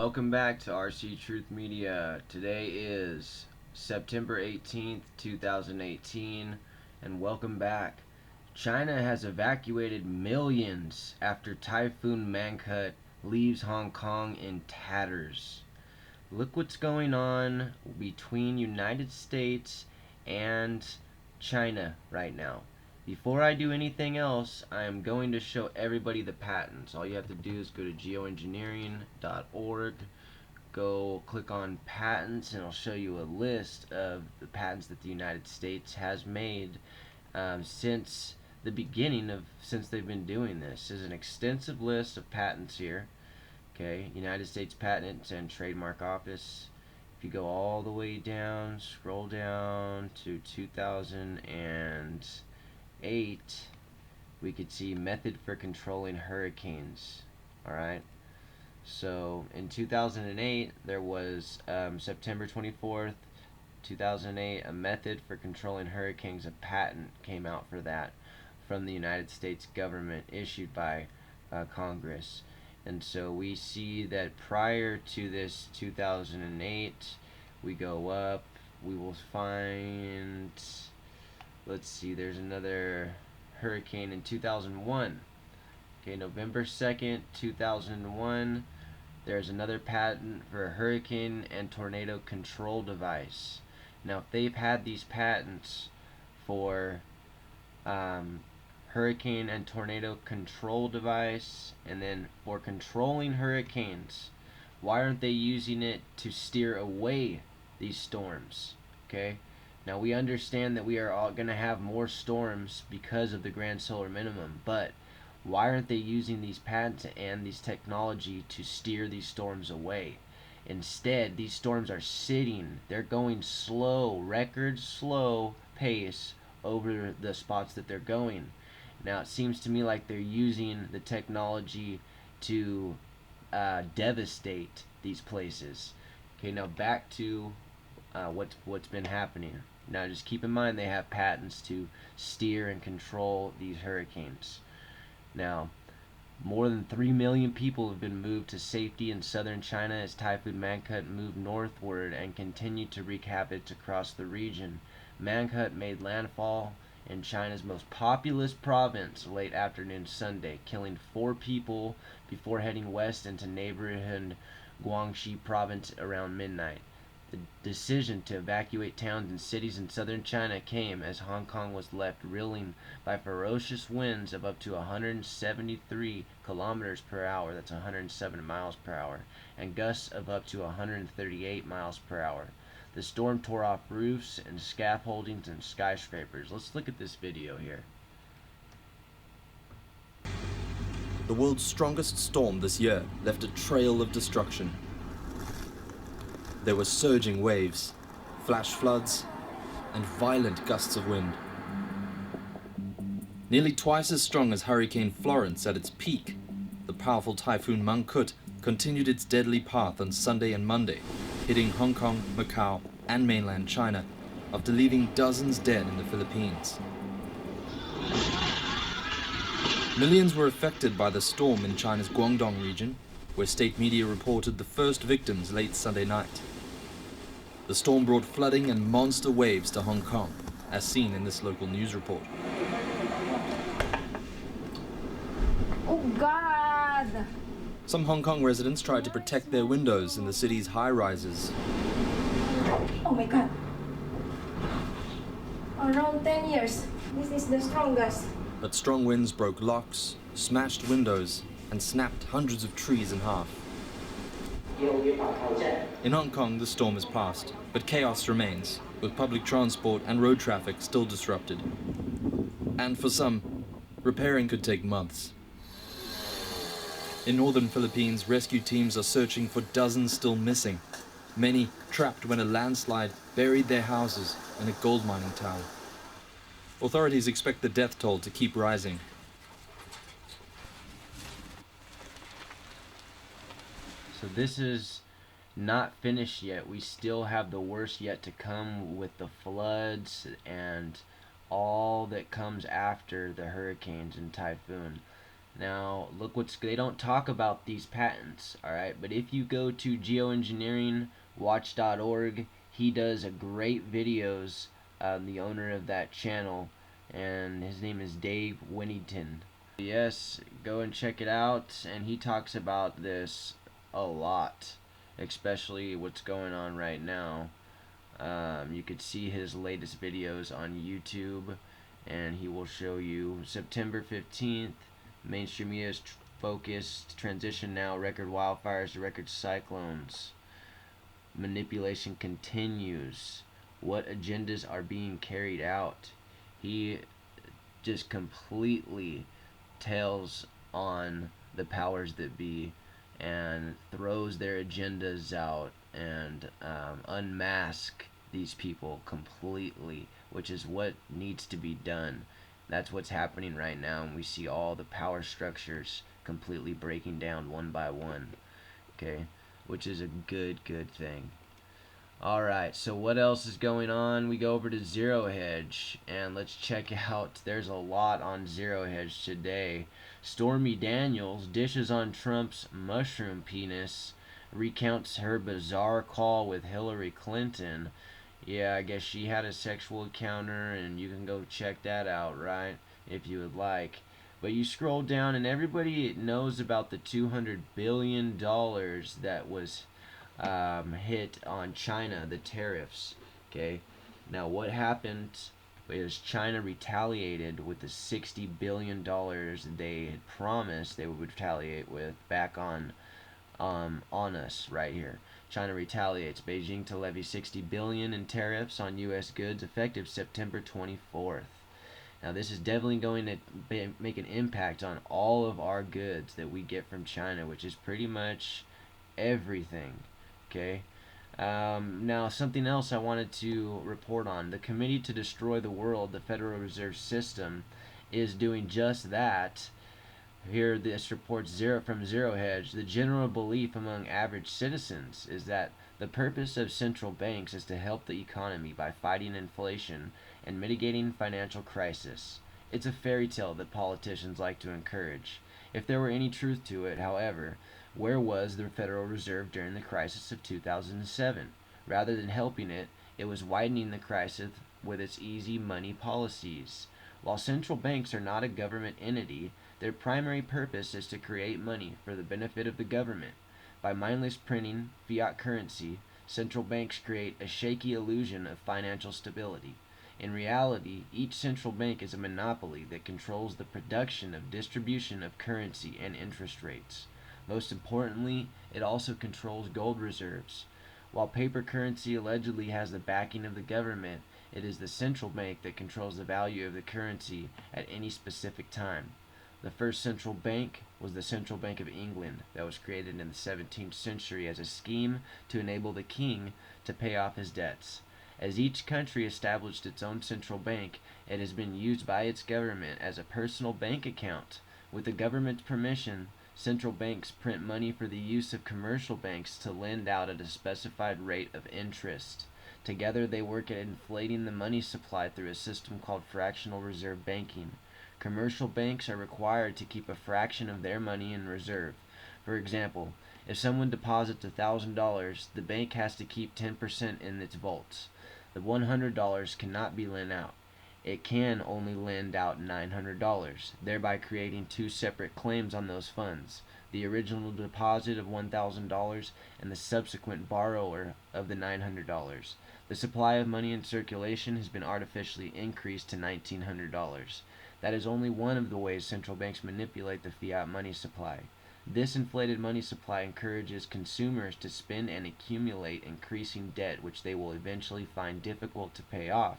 Welcome back to RC Truth Media. Today is September 18th, 2018, and welcome back. China has evacuated millions after Typhoon Mangkhut leaves Hong Kong in tatters. Look what's going on between United States and China right now. Before I do anything else, I am going to show everybody the patents. All you have to do is go to geoengineering.org, go click on patents, and it'll show you a list of the patents that the United States has made since the beginning of since they've been doing this. There's an extensive list of patents here. Okay, United States Patent and Trademark Office. If you go all the way down, scroll down to 2008, we could see method for controlling hurricanes. Alright, so in 2008, there was September 24th, 2008, a method for controlling hurricanes. A patent came out for that from the United States government, issued by Congress. And so we see that prior to this 2008, we go up, we will find, let's see, there's another hurricane in 2001. Okay, November 2nd, 2001, there's another patent for a hurricane and tornado control device. Now, if they've had these patents for hurricane and tornado control device, and then for controlling hurricanes, why aren't they using it to steer away these storms? Okay, now we understand that we are all going to have more storms because of the grand solar minimum, but why aren't they using these patents and these technology to steer these storms away? Instead, these storms are sitting, they're going slow, record slow pace over the spots that they're going. Now, it seems to me like they're using the technology to devastate these places. Okay, now back to what's been happening. Now, just keep in mind they have patents to steer and control these hurricanes. Now, more than 3 million people have been moved to safety in southern China as Typhoon Mangkhut moved northward and continued to wreak havoc across the region. Mangkhut made landfall in China's most populous province late afternoon Sunday, killing 4 people before heading west into neighboring Guangxi province around midnight. The decision to evacuate towns and cities in southern China came as Hong Kong was left reeling by ferocious winds of up to 173 kilometers per hour, that's 107 miles per hour, and gusts of up to 138 miles per hour. The storm tore off roofs and scaffoldings and skyscrapers. Let's look at this video here. The world's strongest storm this year left a trail of destruction. There were surging waves, flash floods, and violent gusts of wind. Nearly twice as strong as Hurricane Florence at its peak, the powerful Typhoon Mangkhut continued its deadly path on Sunday and Monday, hitting Hong Kong, Macau, and mainland China, after leaving dozens dead in the Philippines. Millions were affected by the storm in China's Guangdong region, where state media reported the first victims late Sunday night. The storm brought flooding and monster waves to Hong Kong, as seen in this local news report. Oh God! Some Hong Kong residents tried to protect their windows in the city's high-rises. Oh my God! Around 10 years, this is the strongest. But strong winds broke locks, smashed windows, and snapped hundreds of trees in half. In Hong Kong, the storm has passed, but chaos remains, with public transport and road traffic still disrupted. And for some, repairing could take months. In northern Philippines, rescue teams are searching for dozens still missing, many trapped when a landslide buried their houses in a gold mining town. Authorities expect the death toll to keep rising. So this is not finished yet. We still have the worst yet to come with the floods and all that comes after the hurricanes and typhoon. Now, look they don't talk about these patents, alright? But if you go to geoengineeringwatch.org, he does a great videos, the owner of that channel, and his name is Dave Winnington. Yes, go and check it out, and he talks about this a lot, especially what's going on right now. You could see his latest videos on YouTube, and he will show you September 15th. Mainstream media is focused. Transition now. Record wildfires to record cyclones. Manipulation continues. What agendas are being carried out? He just completely tells on the powers that be and throws their agendas out and unmask these people completely, which is what needs to be done. That's what's happening right now, and we see all the power structures completely breaking down one by one. Okay, which is a good thing. Alright, so what else is going on? We go over to Zero Hedge, and let's check out, there's a lot on Zero Hedge today. Stormy Daniels dishes on Trump's mushroom penis, recounts her bizarre call with Hillary Clinton. Yeah, I guess she had a sexual encounter, and you can go check that out, right? If you would like. But you scroll down, and everybody knows about the $200 billion that was hit on China, the tariffs. Okay, now what happened is China retaliated with the $60 billion they had promised they would retaliate with back on us right here. China retaliates. Beijing to levy $60 billion in tariffs on U.S. goods effective September 24th. Now this is definitely going to make an impact on all of our goods that we get from China, which is pretty much everything. Okay. Now, something else I wanted to report on. The Committee to Destroy the World, the Federal Reserve System, is doing just that. Here, this reports from Zero Hedge. The general belief among average citizens is that the purpose of central banks is to help the economy by fighting inflation and mitigating financial crisis. It's a fairy tale that politicians like to encourage. If there were any truth to it, however, where was the Federal Reserve during the crisis of 2007? Rather than helping it, it was widening the crisis with its easy money policies. While central banks are not a government entity, their primary purpose is to create money for the benefit of the government. By mindless printing fiat currency, central banks create a shaky illusion of financial stability. In reality, each central bank is a monopoly that controls the production and distribution of currency and interest rates. Most importantly, it also controls gold reserves. While paper currency allegedly has the backing of the government, it is the central bank that controls the value of the currency at any specific time. The first central bank was the Central Bank of England, that was created in the 17th century as a scheme to enable the king to pay off his debts. As each country established its own central bank, it has been used by its government as a personal bank account. With the government's permission, central banks print money for the use of commercial banks to lend out at a specified rate of interest. Together they work at inflating the money supply through a system called fractional reserve banking. Commercial banks are required to keep a fraction of their money in reserve. For example, if someone deposits $1,000, the bank has to keep 10% in its vaults. The $100 cannot be lent out. It can only lend out $900, thereby creating two separate claims on those funds: the original deposit of $1,000 and the subsequent borrower of the $900. The supply of money in circulation has been artificially increased to $1,900. That is only one of the ways central banks manipulate the fiat money supply. This inflated money supply encourages consumers to spend and accumulate increasing debt, which they will eventually find difficult to pay off.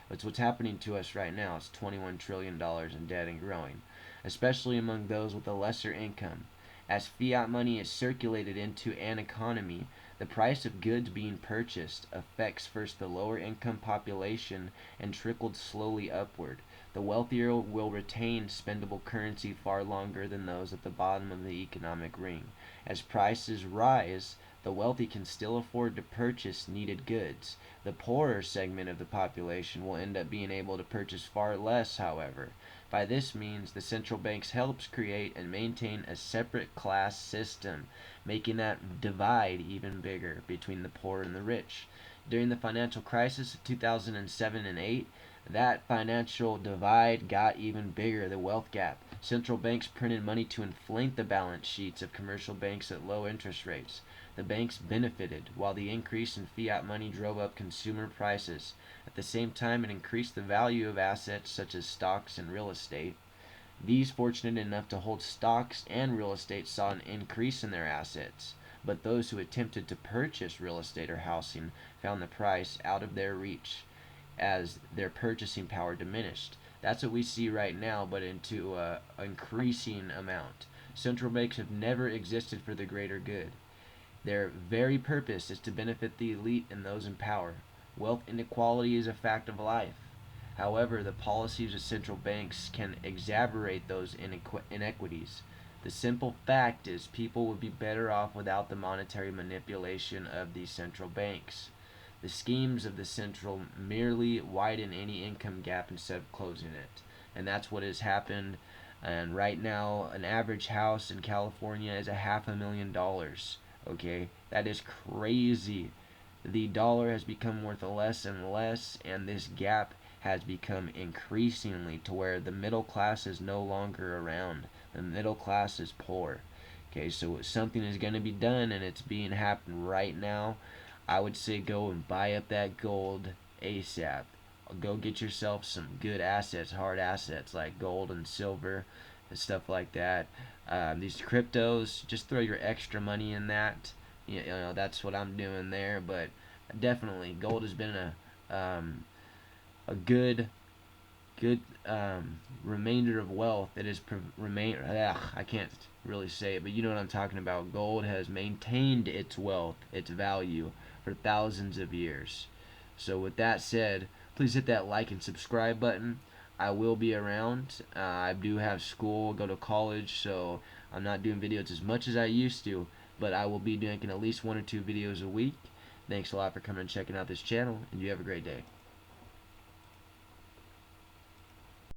That's what's happening to us right now. It's $21 trillion in debt and growing, especially among those with a lesser income. As fiat money is circulated into an economy, the price of goods being purchased affects first the lower income population and trickled slowly upward. The wealthier will retain spendable currency far longer than those at the bottom of the economic ring. As prices rise, the wealthy can still afford to purchase needed goods. The poorer segment of the population will end up being able to purchase far less, however. By this means, the central banks helps create and maintain a separate class system, making that divide even bigger between the poor and the rich. During the financial crisis of 2007 and 8, that financial divide got even bigger, the wealth gap. Central banks printed money to inflate the balance sheets of commercial banks at low interest rates. The banks benefited, while the increase in fiat money drove up consumer prices. At the same time, it increased the value of assets such as stocks and real estate. These fortunate enough to hold stocks and real estate saw an increase in their assets, but those who attempted to purchase real estate or housing found the price out of their reach as their purchasing power diminished. That's what we see right now, but into an increasing amount. Central banks have never existed for the greater good. Their very purpose is to benefit the elite and those in power. Wealth inequality is a fact of life. However, the policies of central banks can exacerbate those inequities. The simple fact is people would be better off without the monetary manipulation of these central banks. The schemes of the central merely widen any income gap instead of closing it. And that's what has happened. And right now, an average house in California is $500,000. Okay? That is crazy. The dollar has become worth less and less, and this gap has become increasingly to where the middle class is no longer around. The middle class is poor. Okay, so something is going to be done, and it's being happened right now. I would say go and buy up that gold ASAP. Go get yourself some good assets, hard assets like gold and silver and stuff like that. These cryptos, just throw your extra money in that. You know, that's what I'm doing there. But definitely, gold has been a good remainder of wealth. It is I can't really say it, but you know what I'm talking about. Gold has maintained its wealth, its value for thousands of years. So with that said, please hit that like and subscribe button. I will be around. I do have school, go to college, so I'm not doing videos as much as I used to, but I will be making at least 1 or 2 videos a week. Thanks a lot for coming and checking out this channel, and you have a great day.